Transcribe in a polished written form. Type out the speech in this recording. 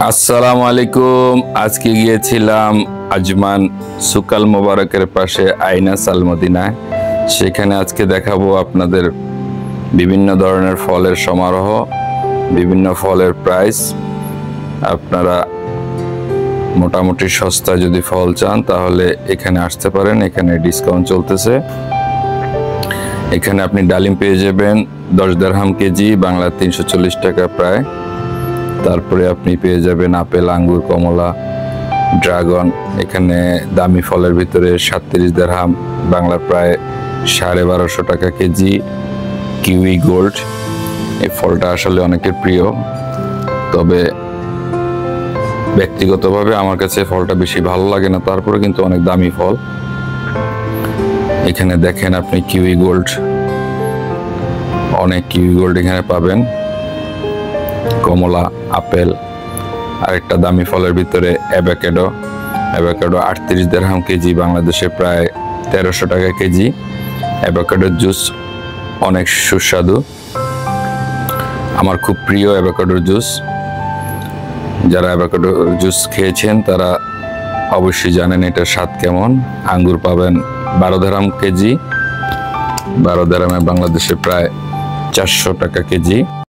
আসসালামু আলাইকুম। আজকে গিয়েছিলাম আজমান সুকাল মোবারকের পাশে আইনা সালমদিনায়। সেখানে আজকে দেখাবো আপনাদের বিভিন্ন ধরনের ফলের সমারোহ, বিভিন্ন ফলের প্রাইস। আপনারা মোটামুটি সস্তা যদি ফল চান তাহলে এখানে আসতে পারেন, এখানে ডিসকাউন্ট চলতেছে। এখানে আপনি ডালিম পেয়ে যাবেন 10 দিরহাম কেজি, বাংলা 340 টাকা প্রায়। তারপরে আপনি পেয়ে যাবেন আপেল, আঙ্গুর, কমলা, ড্রাগন। এখানে দামি ফলের ভিতরে 37 দিরহাম, বাংলা প্রায় 1250 টাকা কেজি। কিউই গোল্ড, এই ফলটা আসলে অনেকের প্রিয়, তবে ব্যক্তিগতভাবে আমার কাছে ফলটা বেশি ভালো লাগে না, তারপরে কিন্তু অনেক দামি ফল। এখানে দেখেন আপনি কিউই গোল্ড, অনেক কিউই গোল্ড এখানে পাবেন। কমলা, আপেল, আরেকটা দামি ফলের ভিতরে অ্যাভোকাডো। 38 দিরহাম কেজি, বাংলাদেশে প্রায় 1300 টাকা কেজি। অ্যাভোকাডোর জুস অনেক সুস্বাদু, আমার খুব প্রিয় অ্যাভোকাডোর জুস। যারা অ্যাভোকাডো জুস খেয়েছেন তারা অবশ্যই জানেন এটার স্বাদ কেমন। আঙ্গুর পাবেন 12 দিরহাম কেজি, 12 দিরহামে বাংলাদেশে প্রায় 400 টাকা কেজি।